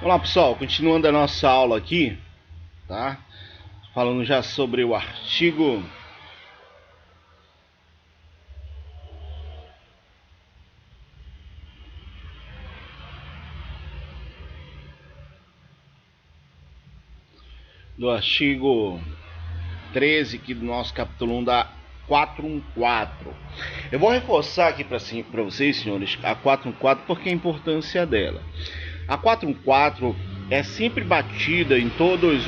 Olá pessoal, continuando a nossa aula aqui, tá? Falando já sobre o artigo do artigo 13 aqui do nosso capítulo 1 da 414. Eu vou reforçar aqui para vocês, senhores, a 414 porque a importância dela. A 414 é sempre batida em todos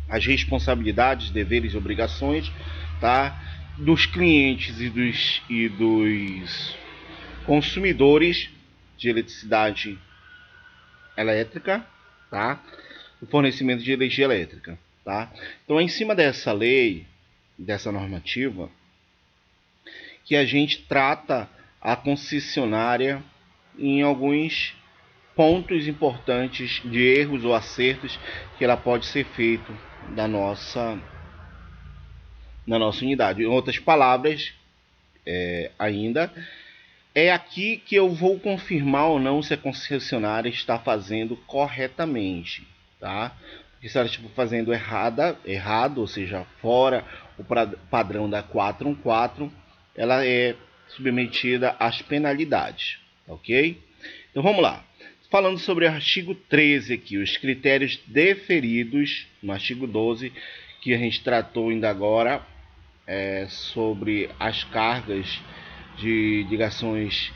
as responsabilidades, deveres e obrigações, tá? Dos clientes e dos consumidores de eletricidade elétrica, tá? O fornecimento de energia elétrica, tá? Então, é em cima dessa lei, dessa normativa, que a gente trata a concessionária em alguns pontos importantes de erros ou acertos que ela pode ser feito na nossa unidade. Em outras palavras, ainda é aqui que eu vou confirmar ou não se a concessionária está fazendo corretamente, tá? Porque se ela estiver fazendo errado, ou seja, fora o padrão da 414, ela é submetida às penalidades, ok? Então vamos lá. Falando sobre o artigo 13 aqui, os critérios deferidos no artigo 12, que a gente tratou ainda agora, sobre as cargas de ligações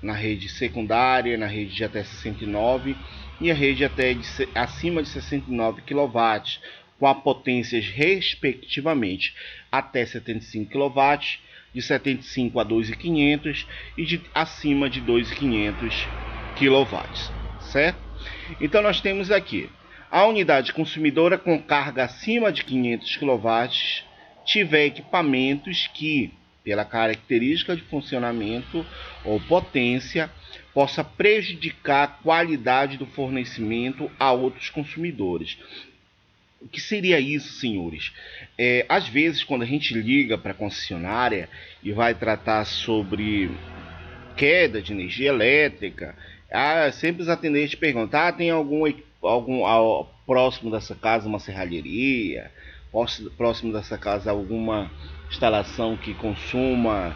na rede secundária, na rede de até 69 e a rede acima de 69 kW, com a potências respectivamente até 75 kW, de 75 a 2.500 e acima de 2.500 kW, certo? Então nós temos aqui a unidade consumidora com carga acima de 500 kW tiver equipamentos que, pela característica de funcionamento ou potência, possa prejudicar a qualidade do fornecimento a outros consumidores. O que seria isso, senhores? Às vezes, quando a gente liga para a concessionária e vai tratar sobre queda de energia elétrica, sempre os atendentes perguntam: tem algum próximo dessa casa uma serralheria? Próximo dessa casa alguma instalação que consuma,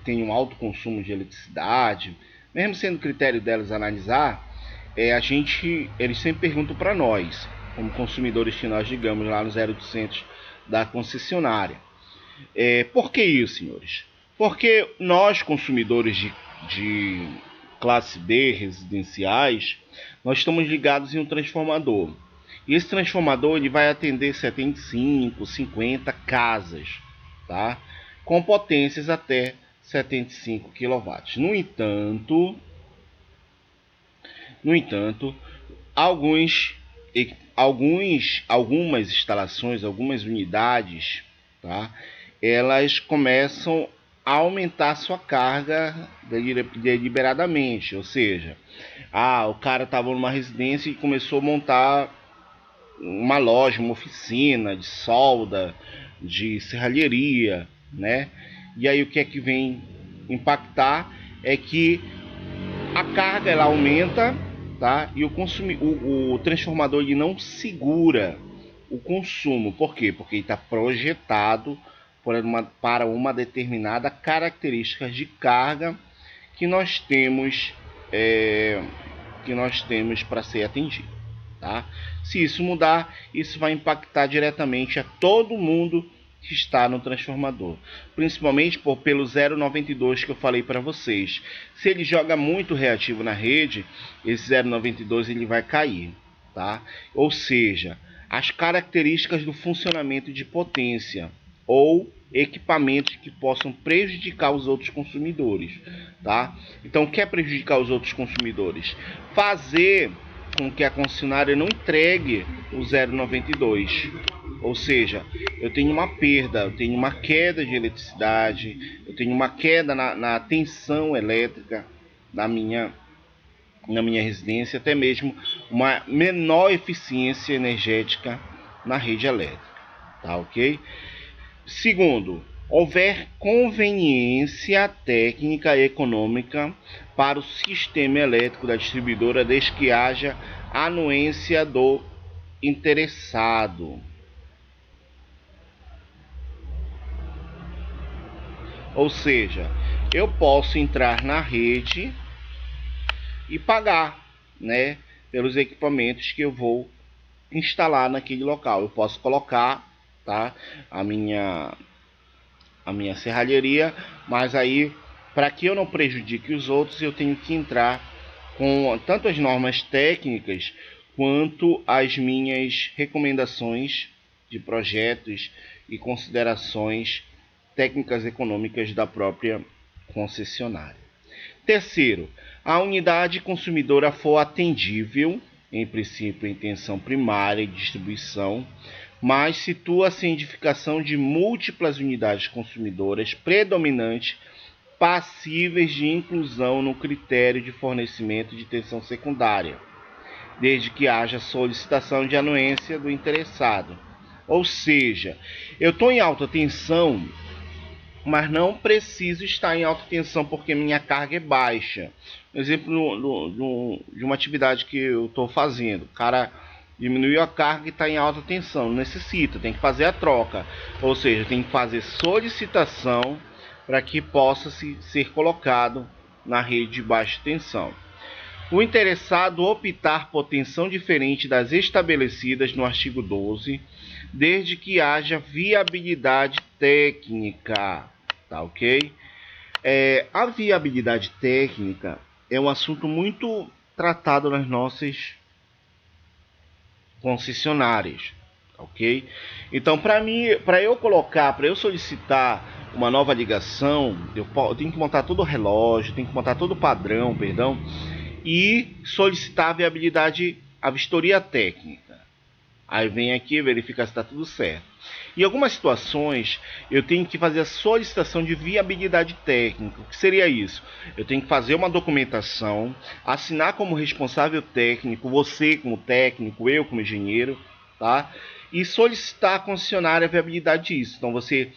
tem um alto consumo de eletricidade? Mesmo sendo critério delas analisar, eles sempre perguntam para nós, como consumidores finais, digamos, lá no 0800 da concessionária. Por que isso, senhores? Porque nós, consumidores de classe B, residenciais, nós estamos ligados em um transformador. E esse transformador ele vai atender 75, 50 casas, tá? Com potências até 75 kW. No entanto, algumas instalações, algumas unidades, tá? Elas começam a aumentar sua carga deliberadamente, ou seja, o cara estava numa residência e começou a montar uma loja, uma oficina de solda, de serralheria, né? E aí o que é que vem impactar é que a carga ela aumenta, tá? E o transformador ele não segura o consumo. Por quê? Porque ele está projetado para uma determinada característica de carga que nós temos para ser atendido, tá? Se isso mudar, isso vai impactar diretamente a todo mundo que está no transformador, principalmente pelo 0,92 que eu falei para vocês. Se ele joga muito reativo na rede, esse 0,92 ele vai cair, tá? Ou seja, as características do funcionamento de potência ou equipamentos que possam prejudicar os outros consumidores, tá? Então, quer prejudicar os outros consumidores? Fazer com que a concessionária não entregue o 0,92. Ou seja, eu tenho uma perda, eu tenho uma queda de eletricidade, eu tenho uma queda na tensão elétrica na minha residência, até mesmo uma menor eficiência energética na rede elétrica, tá ok? Segundo, houver conveniência técnica e econômica para o sistema elétrico da distribuidora, desde que haja anuência do interessado. Ou seja, eu posso entrar na rede e pagar, né, pelos equipamentos que eu vou instalar naquele local. Eu posso colocar, tá, a minha serralheria, mas aí, para que eu não prejudique os outros, eu tenho que entrar com tanto as normas técnicas quanto as minhas recomendações de projetos e considerações técnicas econômicas da própria concessionária. Terceiro, a unidade consumidora for atendível, em princípio, intenção primária de distribuição, mas situa-se em edificação de múltiplas unidades consumidoras predominantes passíveis de inclusão no critério de fornecimento de tensão secundária, desde que haja solicitação de anuência do interessado. Ou seja, eu estou em alta tensão, mas não preciso estar em alta tensão porque minha carga é baixa. Exemplo de uma atividade que eu estou fazendo, o cara diminuiu a carga e está em alta tensão, não necessita, tem que fazer a troca, ou seja, tem que fazer solicitação para que possa ser colocado na rede de baixa tensão. O interessado optar por tensão diferente das estabelecidas no artigo 12, desde que haja viabilidade técnica, tá ok? A viabilidade técnica é um assunto muito tratado nas nossas concessionárias, ok? Então, para eu solicitar uma nova ligação, eu tenho que montar todo o relógio, tenho que montar todo o padrão, perdão, e solicitar a viabilidade, a vistoria técnica. Aí vem aqui verificar se está tudo certo. Em algumas situações, eu tenho que fazer a solicitação de viabilidade técnica. O que seria isso? Eu tenho que fazer uma documentação, assinar como responsável técnico, você como técnico, eu como engenheiro, tá? E solicitar à concessionária a viabilidade disso. Então você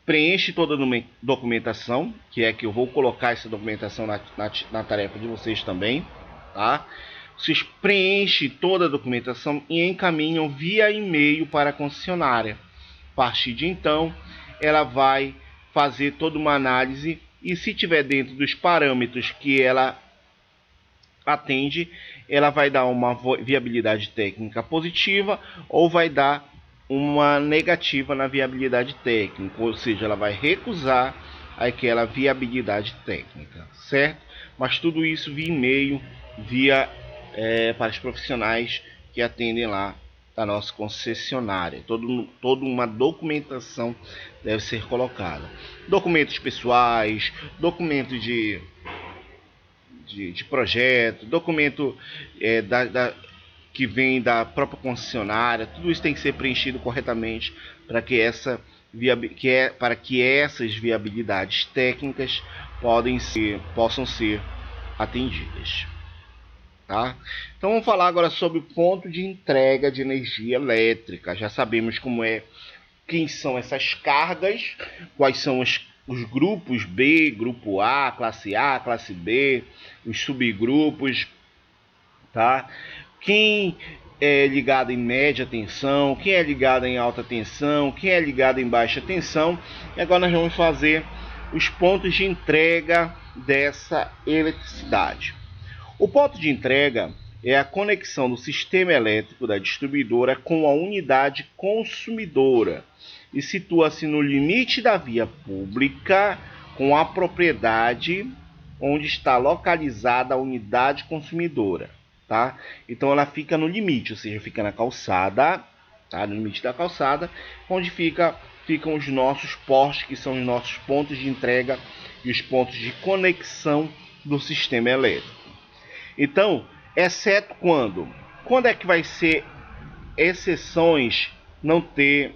preenche toda a documentação, que é que eu vou colocar essa documentação na tarefa de vocês também, tá? Vocês preenchem toda a documentação e encaminham via e-mail para a concessionária. A partir de então, ela vai fazer toda uma análise e, se tiver dentro dos parâmetros que ela atende, ela vai dar uma viabilidade técnica positiva ou vai dar uma negativa na viabilidade técnica, ou seja, ela vai recusar aquela viabilidade técnica, certo? Mas tudo isso via e-mail, para os profissionais que atendem lá da nossa concessionária. Toda uma documentação deve ser colocada. Documentos pessoais, documentos de projeto, documento que vem da própria concessionária, tudo isso tem que ser preenchido corretamente para que essas viabilidades técnicas possam ser atendidas. Tá? Então vamos falar agora sobre o ponto de entrega de energia elétrica. Já sabemos quem são essas cargas, quais são os grupos B, grupo A, classe B, os subgrupos, tá? Quem é ligado em média tensão, quem é ligado em alta tensão, quem é ligado em baixa tensão. E agora nós vamos fazer os pontos de entrega dessa eletricidade. O ponto de entrega é a conexão do sistema elétrico da distribuidora com a unidade consumidora e situa-se no limite da via pública com a propriedade onde está localizada a unidade consumidora, tá? Então ela fica no limite, ou seja, fica na calçada, tá? No limite da calçada, onde ficam os nossos postos, que são os nossos pontos de entrega e os pontos de conexão do sistema elétrico. Então, exceto quando é que vai ser exceções não ter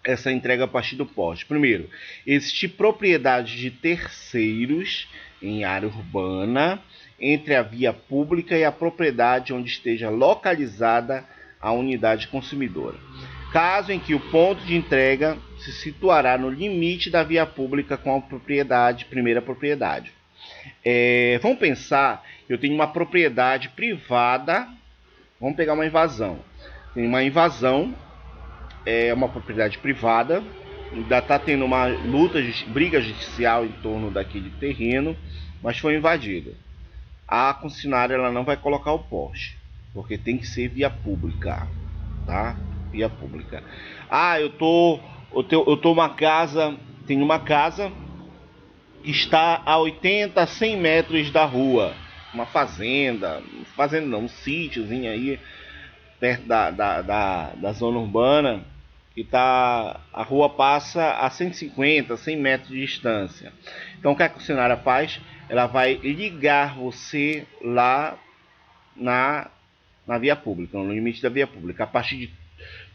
essa entrega a partir do poste? Primeiro, existe propriedade de terceiros em área urbana entre a via pública e a propriedade onde esteja localizada a unidade consumidora. caso em que o ponto de entrega se situará no limite da via pública com a primeira propriedade. Vamos pensar que eu tenho uma propriedade privada, vamos pegar uma invasão. Tem uma invasão, uma propriedade privada, ainda está tendo uma briga judicial em torno daquele terreno, mas foi invadido. A concessionária ela não vai colocar o poste, porque tem que ser via pública, tá? Via pública. Eu tô uma casa, tem uma casa que está a 80, 100 metros da rua, uma fazenda não, um sítiozinho aí perto da zona urbana, que a rua passa a 150, 100 metros de distância. Então o que a concessionária faz? Ela vai ligar você lá na via pública, no limite da via pública. A partir de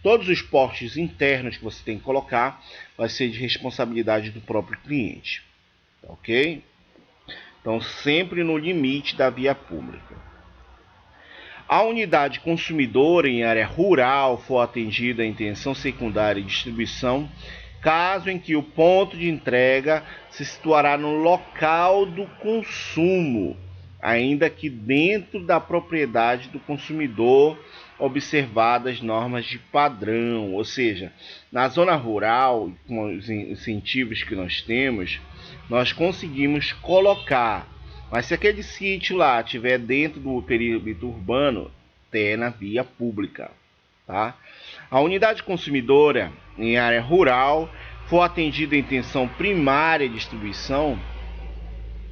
todos os postes internos que você tem que colocar, vai ser de responsabilidade do próprio cliente. Ok? Então sempre no limite da via pública. A unidade consumidora em área rural for atendida a intenção secundária de distribuição, caso em que o ponto de entrega se situará no local do consumo, ainda que dentro da propriedade do consumidor, observadas normas de padrão. Ou seja, na zona rural, com os incentivos que nós temos, nós conseguimos colocar. Mas se aquele sítio lá estiver dentro do perímetro urbano, é na via pública, tá? A unidade consumidora em área rural for atendida a intenção primária de distribuição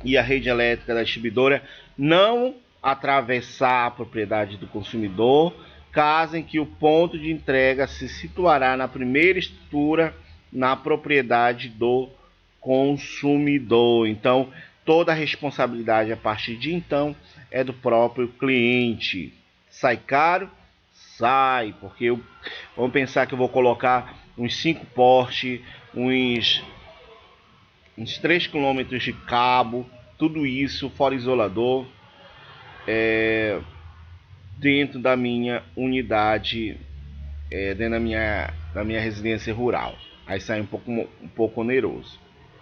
e a rede elétrica da distribuidora não atravessar a propriedade do consumidor, caso em que o ponto de entrega se situará na primeira estrutura na propriedade do consumidor. Então, toda a responsabilidade a partir de então é do próprio cliente. Sai caro? Sai, porque vamos pensar que eu vou colocar uns 5 postes, uns 3 km de cabo, tudo isso fora isolador, dentro da minha unidade, dentro da minha residência rural. Aí sai um pouco oneroso,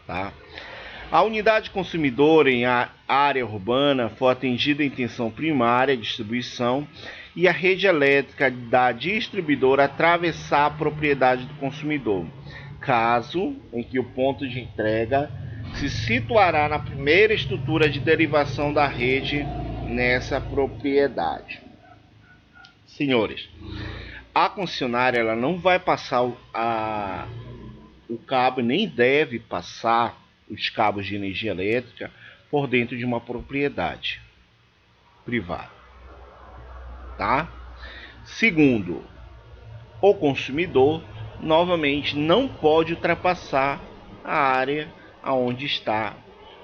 tá? A unidade consumidora em área urbana for atendida a intenção primária de distribuição e a rede elétrica da distribuidora atravessar a propriedade do consumidor, caso em que o ponto de entrega se situará na primeira estrutura de derivação da rede nessa propriedade. Senhores, a concessionária ela não vai passar o cabo, nem deve passar os cabos de energia elétrica por dentro de uma propriedade privada, tá? Segundo, o consumidor novamente não pode ultrapassar a área aonde está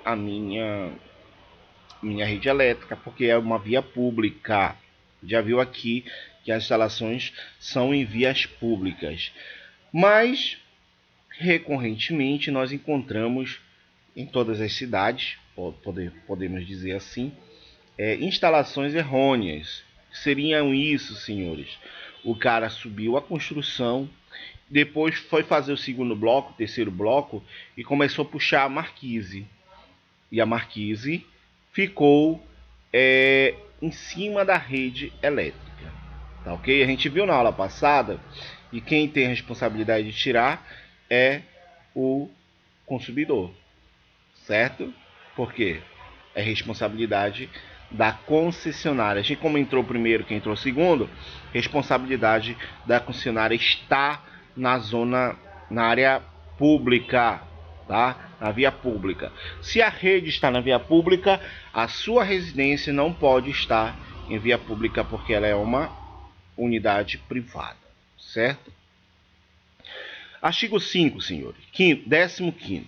a minha rede elétrica, porque é uma via pública. Já viu aqui que as instalações são em vias públicas, mas recorrentemente nós encontramos em todas as cidades, podemos dizer assim, instalações errôneas. Seriam isso, senhores: o cara subiu a construção, depois foi fazer o segundo bloco, o terceiro bloco, e começou a puxar a marquise. E a marquise ficou em cima da rede elétrica. Tá ok? A gente viu na aula passada, e quem tem a responsabilidade de tirar é o consumidor, certo? Porque é responsabilidade da concessionária. A gente, como entrou primeiro, quem entrou segundo, responsabilidade da concessionária está na área pública, tá? Na via pública. Se a rede está na via pública, a sua residência não pode estar em via pública, porque ela é uma unidade privada, certo? Artigo 5, senhores. 15º.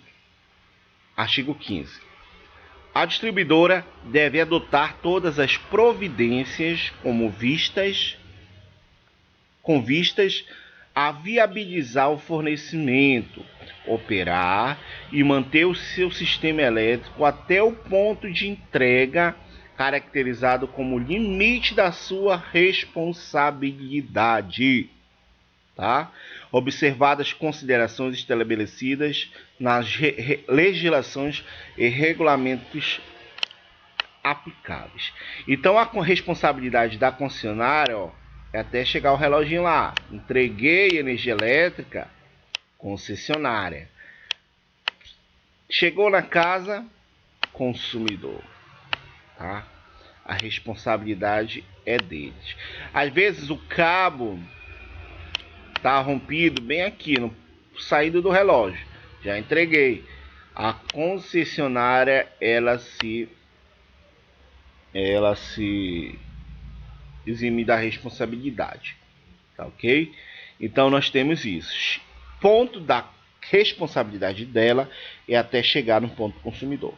Artigo 15. A distribuidora deve adotar todas as providências com vistas a viabilizar o fornecimento, operar e manter o seu sistema elétrico até o ponto de entrega caracterizado como limite da sua responsabilidade. tá? Observadas considerações estabelecidas nas legislações e regulamentos aplicáveis. Então a responsabilidade da concessionária, ó, é até chegar o reloginho lá. Entreguei energia elétrica, concessionária. Chegou na casa, consumidor, tá? A responsabilidade é deles. Às vezes o cabo tá rompido bem aqui no saída do relógio. Já entreguei. A concessionária ela se exime da responsabilidade, tá ok? Então nós temos isso. Ponto da responsabilidade dela é até chegar no ponto consumidor,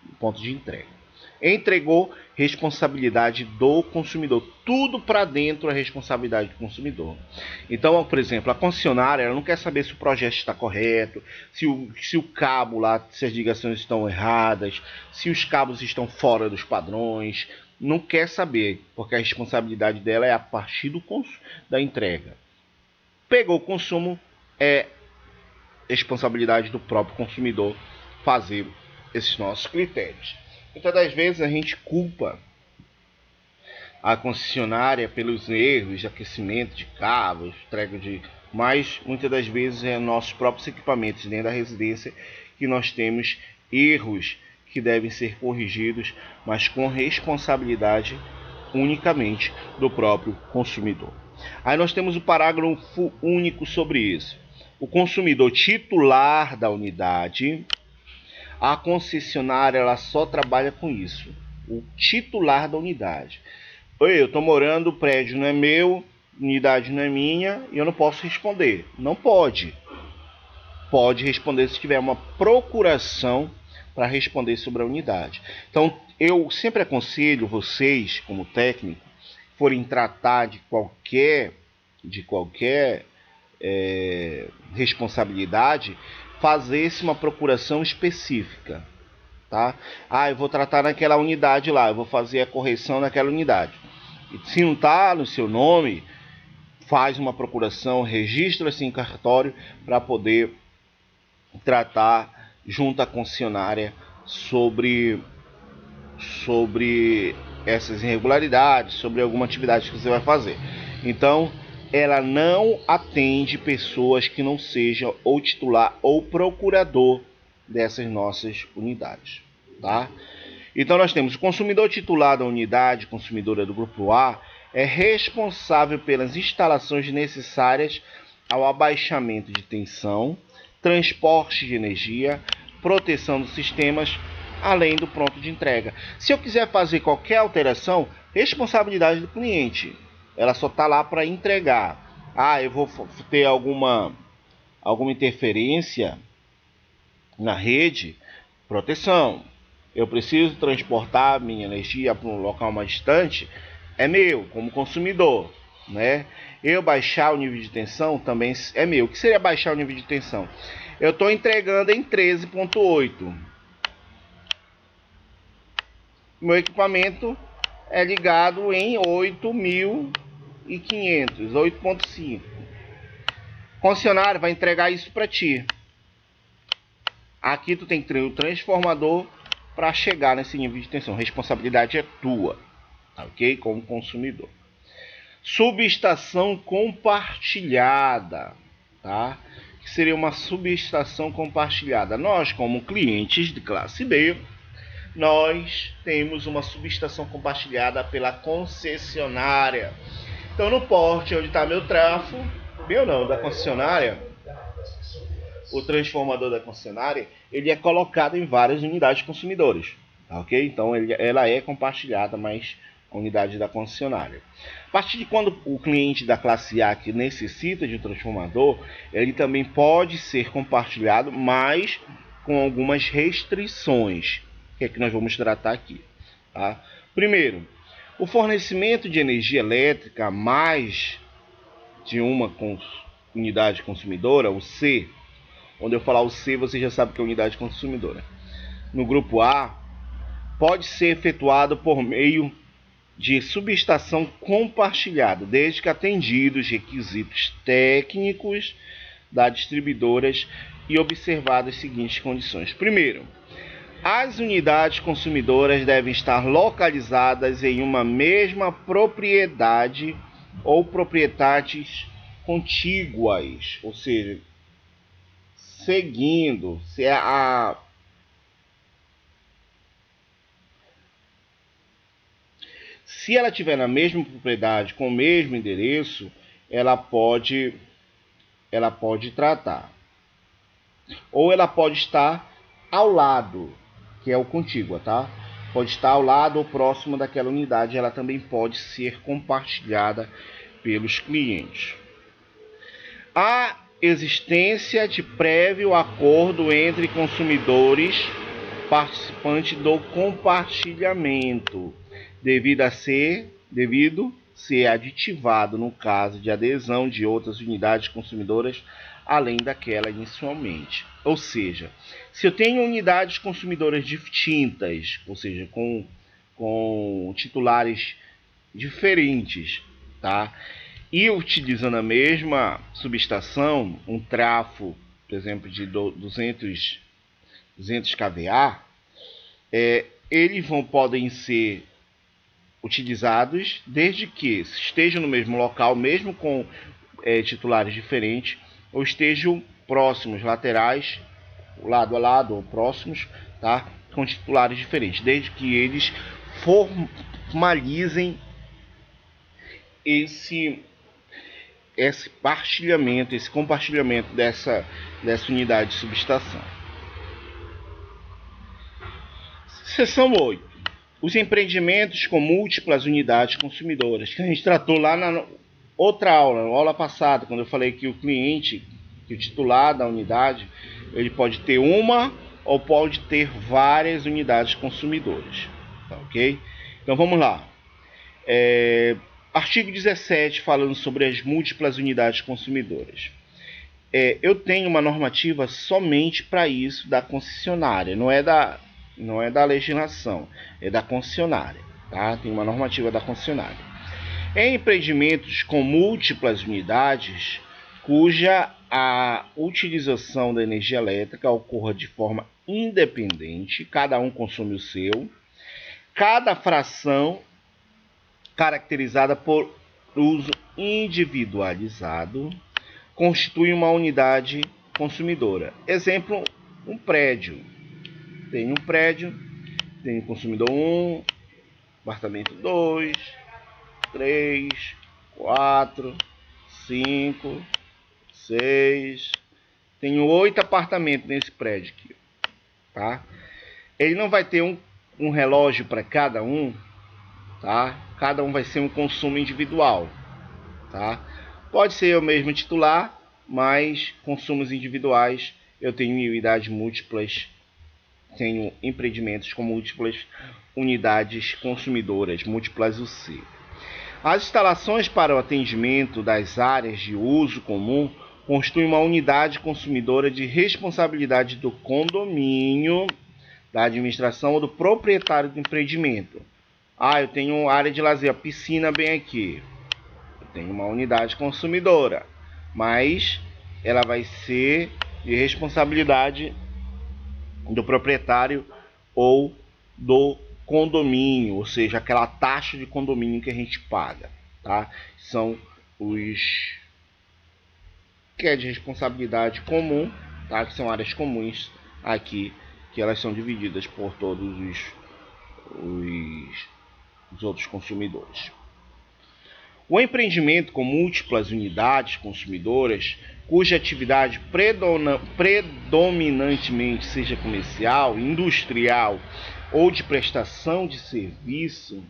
no ponto de entrega. Entregou, responsabilidade do consumidor. Tudo para dentro é responsabilidade do consumidor. Então, por exemplo, a concessionária ela não quer saber se o projeto está correto, se o cabo lá, se as ligações estão erradas, se os cabos estão fora dos padrões. Não quer saber, porque a responsabilidade dela é a partir da entrega. Pegou o consumo, é responsabilidade do próprio consumidor fazer esses nossos critérios. Muitas das vezes a gente culpa a concessionária pelos erros de aquecimento de cabos, entrega de... Mas muitas das vezes é nossos próprios equipamentos dentro da residência que nós temos erros que devem ser corrigidos, mas com responsabilidade unicamente do próprio consumidor. Aí nós temos o parágrafo único sobre isso. O consumidor titular da unidade, a concessionária ela só trabalha com isso. O titular da unidade. Oi, eu estou morando, o prédio não é meu, unidade não é minha e eu não posso responder. Não pode. Pode responder se tiver uma procuração para responder sobre a unidade. Então, eu sempre aconselho vocês, como técnico, forem tratar de qualquer responsabilidade, fazer-se uma procuração específica, tá? Eu vou tratar naquela unidade lá, eu vou fazer a correção naquela unidade. E se não está no seu nome, faz uma procuração, registra-se em cartório para poder tratar junto à concessionária sobre essas irregularidades, sobre alguma atividade que você vai fazer. Então, ela não atende pessoas que não sejam ou titular ou procurador dessas nossas unidades, tá? Então nós temos o consumidor titular da unidade consumidora do grupo A é responsável pelas instalações necessárias ao abaixamento de tensão, transporte de energia, proteção dos sistemas, além do pronto de entrega. Se eu quiser fazer qualquer alteração, responsabilidade do cliente. Ela só está lá para entregar. Eu vou ter alguma interferência na rede, proteção. Eu preciso transportar minha energia para um local mais distante, é meu, como consumidor, né? Eu baixar o nível de tensão também é meu. O que seria baixar o nível de tensão? Eu estou entregando em 13.8. Meu equipamento é ligado em 8.500, 8.5. Concessionário vai entregar isso para ti. Aqui tu tem que ter o transformador para chegar nesse nível de tensão. A responsabilidade é tua, ok? Como consumidor. Subestação compartilhada, tá? Que seria uma subestação compartilhada. Nós, como clientes de classe B, nós temos uma subestação compartilhada pela concessionária. Então, no porte onde está meu trafo, meu não, da concessionária, o transformador da concessionária, ele é colocado em várias unidades consumidoras, ok? Então, ela é compartilhada, mas a unidade da concessionária. A partir de quando o cliente da classe A que necessita de um transformador, ele também pode ser compartilhado, mas com algumas restrições, que é que nós vamos tratar aqui, tá? Primeiro, o fornecimento de energia elétrica a mais de uma unidade consumidora, o C. Onde eu falar o C, você já sabe que é unidade consumidora. No grupo A, pode ser efetuado por meio de subestação compartilhada, desde que atendidos os requisitos técnicos das distribuidoras e observadas as seguintes condições. Primeiro, as unidades consumidoras devem estar localizadas em uma mesma propriedade ou propriedades contíguas, ou seja, seguindo, se ela estiver na mesma propriedade, com o mesmo endereço, ela pode tratar. Ou ela pode estar ao lado, que é o contígua, tá? Pode estar ao lado ou próximo daquela unidade, ela também pode ser compartilhada pelos clientes. A existência de prévio acordo entre consumidores participantes do compartilhamento, devido ser aditivado no caso de adesão de outras unidades consumidoras além daquela inicialmente. Ou seja, se eu tenho unidades consumidoras distintas, ou seja, com titulares diferentes, tá? E utilizando a mesma subestação, um trafo, por exemplo, de 200 kVA, eles podem ser utilizados desde que estejam no mesmo local, mesmo com titulares diferentes, ou estejam próximos, laterais, lado a lado ou próximos, tá? Com titulares diferentes, desde que eles formalizem esse compartilhamento dessa unidade de subestação. Seção 8. Os empreendimentos com múltiplas unidades consumidoras, que a gente tratou lá na outra aula, na aula passada, quando eu falei que o cliente, que o titular da unidade, ele pode ter uma ou pode ter várias unidades consumidoras, tá, ok? Então vamos lá. Artigo 17, falando sobre as múltiplas unidades consumidoras. Eu tenho uma normativa somente para isso da concessionária, não é da legislação, é da concessionária, tá? Tem uma normativa da concessionária. Em empreendimentos com múltiplas unidades, cuja a utilização da energia elétrica ocorra de forma independente, cada um consome o seu, cada fração caracterizada por uso individualizado constitui uma unidade consumidora. Exemplo, um prédio. Tem um prédio, tem o consumidor 1, apartamento 2, 3, 4, 5, 6. Tenho 8 apartamentos nesse prédio aqui, tá? Ele não vai ter um relógio para cada um, tá? Cada um vai ser um consumo individual, tá? Pode ser o mesmo titular, mas consumos individuais. Eu tenho unidades múltiplas, tenho empreendimentos com múltiplas unidades consumidoras, múltiplas UC. As instalações para o atendimento das áreas de uso comum constituem uma unidade consumidora de responsabilidade do condomínio, da administração ou do proprietário do empreendimento. Eu tenho área de lazer, a piscina bem aqui. Eu tenho uma unidade consumidora, mas ela vai ser de responsabilidade do proprietário ou do condomínio, ou seja, aquela taxa de condomínio que a gente paga, tá? São os que é de responsabilidade comum, tá? Que são áreas comuns aqui, que elas são divididas por todos os outros consumidores. O empreendimento com múltiplas unidades consumidoras, cuja atividade predominantemente seja comercial, industrial ou de prestação de serviço,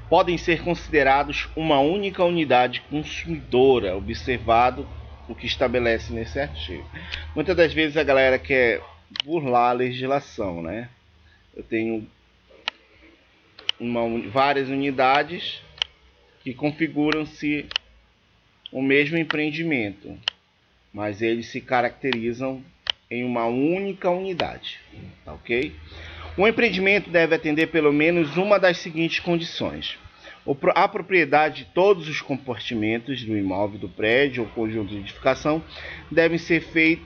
podem ser considerados uma única unidade consumidora, observado o que estabelece nesse artigo. Muitas das vezes a galera quer burlar a legislação, né? Eu tenho várias unidades que configuram-se o mesmo empreendimento. mas eles se caracterizam em uma única unidade, tá ok? O empreendimento deve atender pelo menos uma das seguintes condições: a propriedade de todos os compartimentos do imóvel do prédio ou conjunto de edificação deve ser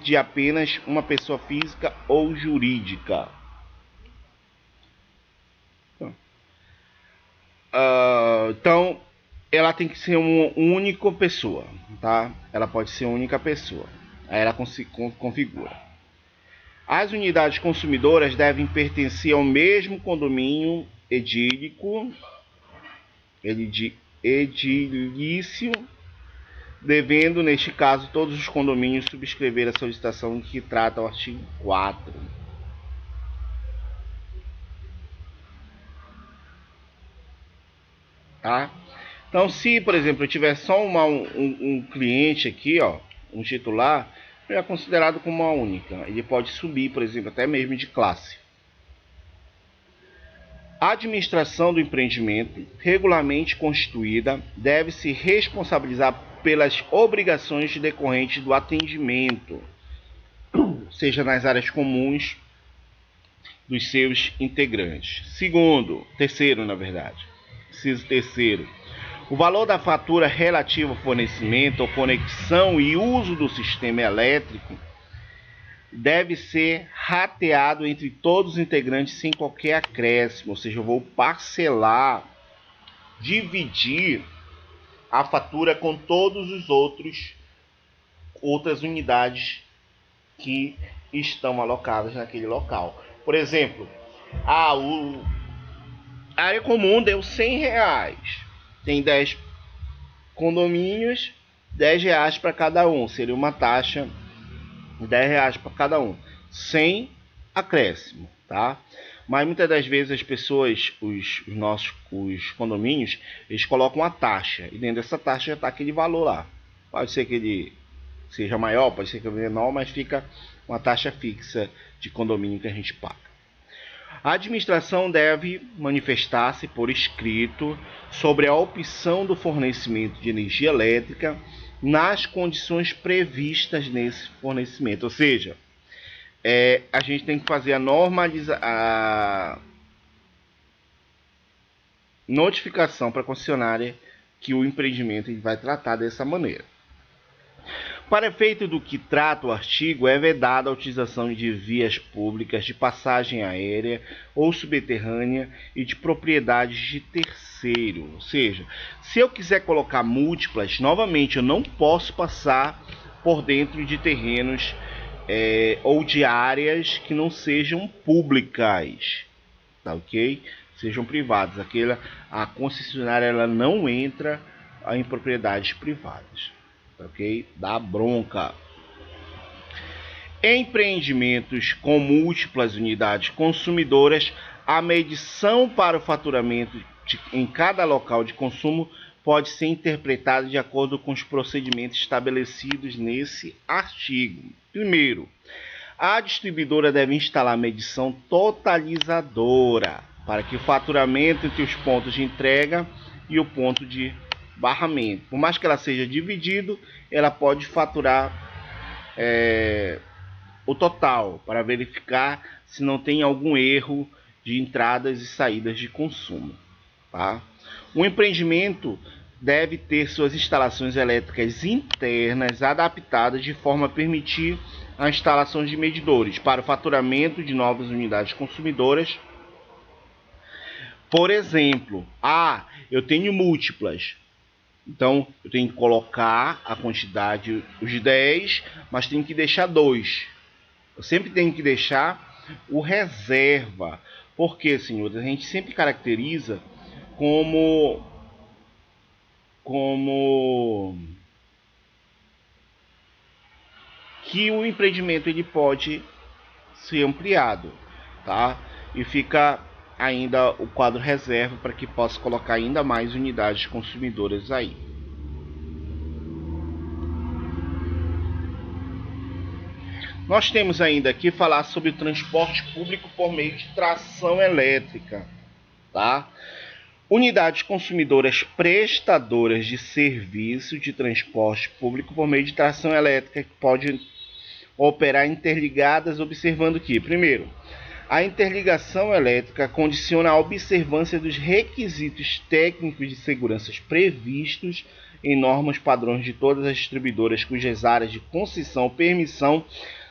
de apenas uma pessoa física ou jurídica. Então, ela tem que ser uma única pessoa, tá? Ela pode ser uma única pessoa. Aí ela configura. As unidades consumidoras devem pertencer ao mesmo condomínio edilício, devendo, neste caso, todos os condomínios subscrever a solicitação que trata o artigo 4. Tá? Então, se, por exemplo, eu tiver só um cliente aqui, ó, um titular, é considerado como uma única. Ele pode subir, por exemplo, até mesmo de classe. A administração do empreendimento, regularmente constituída, deve se responsabilizar pelas obrigações decorrentes do atendimento, seja nas áreas comuns dos seus integrantes. Terceiro, o valor da fatura relativa ao fornecimento ou conexão e uso do sistema elétrico deve ser rateado entre todos os integrantes sem qualquer acréscimo, ou seja, eu vou parcelar, dividir a fatura com todos os outras unidades que estão alocadas naquele local. Por exemplo, a área comum deu R$100, tem 10 condomínios, R$10 para cada um, seria uma taxa de R$10 para cada um, sem acréscimo, tá? Mas muitas das vezes as pessoas, os condomínios, eles colocam uma taxa, e dentro dessa taxa já está aquele valor lá. Pode ser que ele seja maior, pode ser que ele menor, mas fica uma taxa fixa de condomínio que a gente paga. A administração deve manifestar-se por escrito sobre a opção do fornecimento de energia elétrica nas condições previstas nesse fornecimento. Ou seja, a gente tem que fazer a notificação para a concessionária que o empreendimento vai tratar dessa maneira. Para efeito do que trata o artigo, é vedada a utilização de vias públicas de passagem aérea ou subterrânea e de propriedades de terceiro. Ou seja, se eu quiser colocar múltiplas, novamente eu não posso passar por dentro de terrenos ou de áreas que não sejam públicas, tá ok? Sejam privadas. A concessionária ela não entra em propriedades privadas. Ok? Dá bronca. Empreendimentos com múltiplas unidades consumidoras, a medição para o faturamento em cada local de consumo pode ser interpretada de acordo com os procedimentos estabelecidos nesse artigo. Primeiro, a distribuidora deve instalar medição totalizadora para que o faturamento entre os pontos de entrega e o ponto de barramento, por mais que ela seja dividido, ela pode faturar o total para verificar se não tem algum erro de entradas e saídas de consumo, tá? O empreendimento deve ter suas instalações elétricas internas adaptadas de forma a permitir a instalação de medidores para o faturamento de novas unidades consumidoras. Por exemplo, eu tenho múltiplas. Então, eu tenho que colocar a quantidade, os 10, mas tenho que deixar 2. Eu sempre tenho que deixar o reserva. Porque, senhores, a gente sempre caracteriza como que o empreendimento ele pode ser ampliado, tá? E fica ainda o quadro reserva para que possa colocar ainda mais unidades consumidoras aí. Nós temos ainda aqui falar sobre o transporte público por meio de tração elétrica, tá? Unidades consumidoras prestadoras de serviço de transporte público por meio de tração elétrica que pode operar interligadas, observando que, primeiro, a interligação elétrica condiciona a observância dos requisitos técnicos de segurança previstos em normas padrões de todas as distribuidoras cujas áreas de concessão ou permissão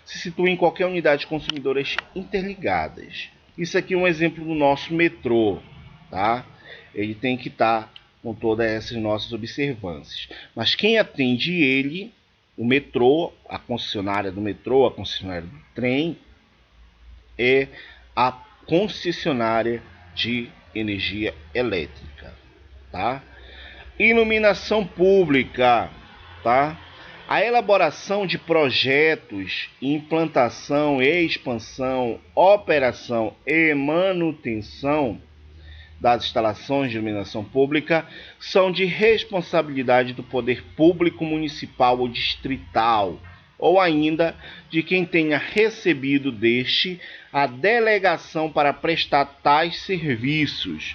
se situam em qualquer unidade de consumidoras interligadas. Isso aqui é um exemplo do nosso metrô, tá? Ele tem que estar com todas essas nossas observâncias. Mas quem atende ele, o metrô, a concessionária do metrô, a concessionária do trem, é a concessionária de energia elétrica, tá? Iluminação pública, tá? A elaboração de projetos, implantação e expansão, operação e manutenção das instalações de iluminação pública são de responsabilidade do poder público municipal ou distrital, ou ainda de quem tenha recebido deste a delegação para prestar tais serviços.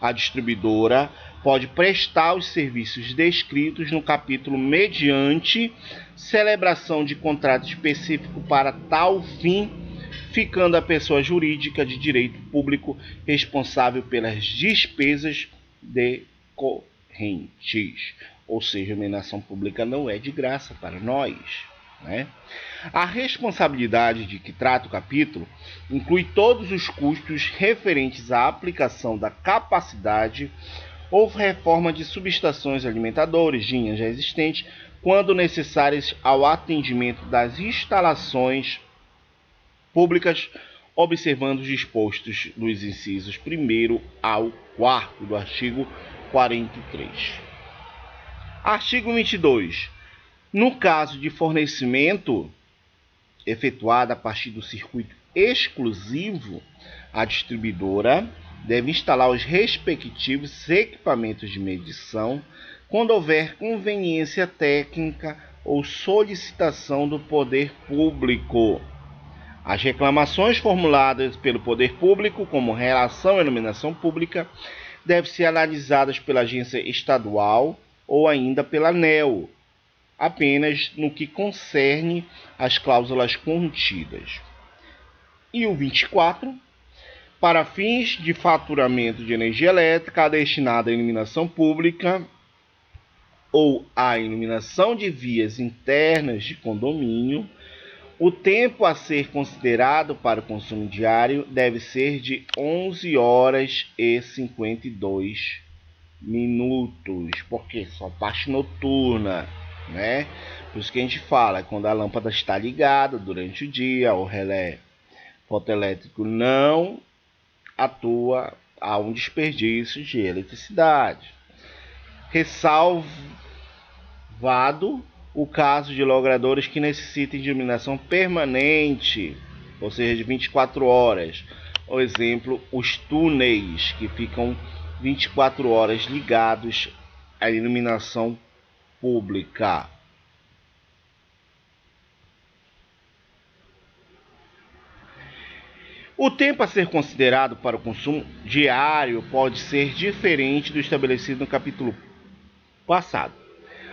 A distribuidora pode prestar os serviços descritos no capítulo mediante celebração de contrato específico para tal fim, ficando a pessoa jurídica de direito público responsável pelas despesas decorrentes. Ou seja, a iluminação pública não é de graça para nós, né? A responsabilidade de que trata o capítulo inclui todos os custos referentes à aplicação da capacidade ou reforma de subestações alimentadoras de linhas já existentes, quando necessárias ao atendimento das instalações públicas, observando os dispostos dos incisos 1º ao 4º do artigo 43. Artigo 22. No caso de fornecimento efetuado a partir do circuito exclusivo, a distribuidora deve instalar os respectivos equipamentos de medição quando houver conveniência técnica ou solicitação do poder público. As reclamações formuladas pelo poder público como relação à iluminação pública devem ser analisadas pela agência estadual ou ainda pela ANEEL, apenas no que concerne as cláusulas contidas. E o 24, para fins de faturamento de energia elétrica destinada à iluminação pública ou à iluminação de vias internas de condomínio, o tempo a ser considerado para o consumo diário deve ser de 11 horas e 52 minutos, porque só parte noturna, né? Por isso que a gente fala, quando a lâmpada está ligada durante o dia, o relé fotoelétrico não atua, há um desperdício de eletricidade. Ressalvado o caso de logradores que necessitem de iluminação permanente, ou seja, de 24 horas. Por exemplo, os túneis que ficam 24 horas ligados à iluminação pública. O tempo a ser considerado para o consumo diário pode ser diferente do estabelecido no capítulo passado.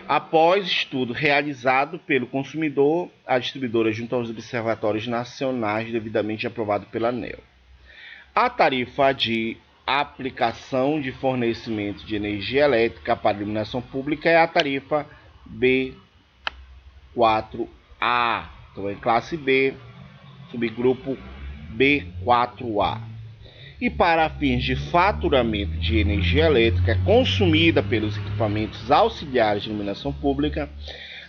Após estudo realizado pelo consumidor, a distribuidora junto aos observatórios nacionais devidamente aprovado pela ANEEL. A tarifa de aplicação de fornecimento de energia elétrica para iluminação pública é a tarifa B4A, então é classe B, subgrupo B4A. E para fins de faturamento de energia elétrica consumida pelos equipamentos auxiliares de iluminação pública,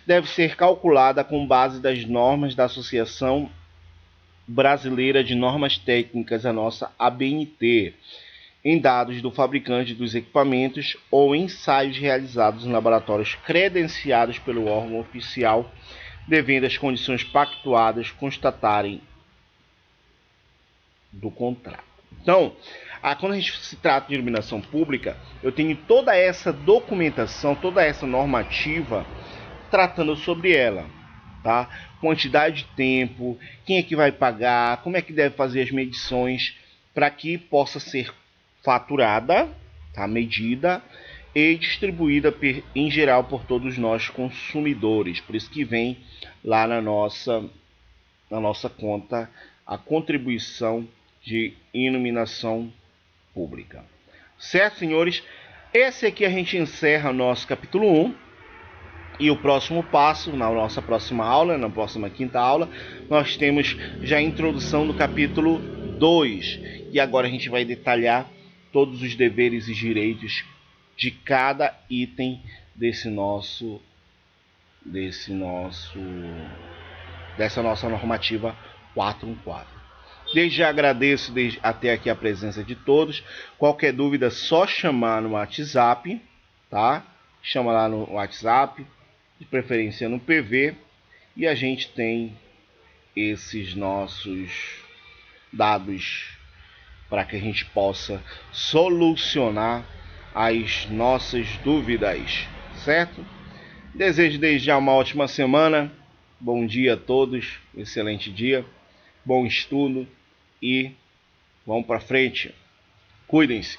deve ser calculada com base das normas da Associação Brasileira de Normas Técnicas, a nossa ABNT, em dados do fabricante dos equipamentos ou ensaios realizados em laboratórios credenciados pelo órgão oficial, devendo as condições pactuadas constatarem do contrato. Então, quando a gente se trata de iluminação pública, eu tenho toda essa documentação, toda essa normativa tratando sobre ela, tá? Quantidade de tempo, quem é que vai pagar, como é que deve fazer as medições para que possa ser faturada tá? Medida e distribuída em geral por todos nós consumidores. Por isso que vem lá na nossa conta a contribuição de iluminação pública. Certo, senhores? Esse aqui a gente encerra o nosso capítulo 1. E o próximo passo, na nossa próxima aula, na próxima quinta aula, nós temos já a introdução do capítulo 2. E agora a gente vai detalhar todos os deveres e direitos de cada item dessa nossa normativa 414. Desde já agradeço até aqui a presença de todos. Qualquer dúvida, só chamar no WhatsApp, tá? Chama lá no WhatsApp, de preferência no PV, e a gente tem esses nossos dados para que a gente possa solucionar as nossas dúvidas, certo? Desejo desde já uma ótima semana, bom dia a todos, excelente dia, bom estudo e vamos para frente. Cuidem-se.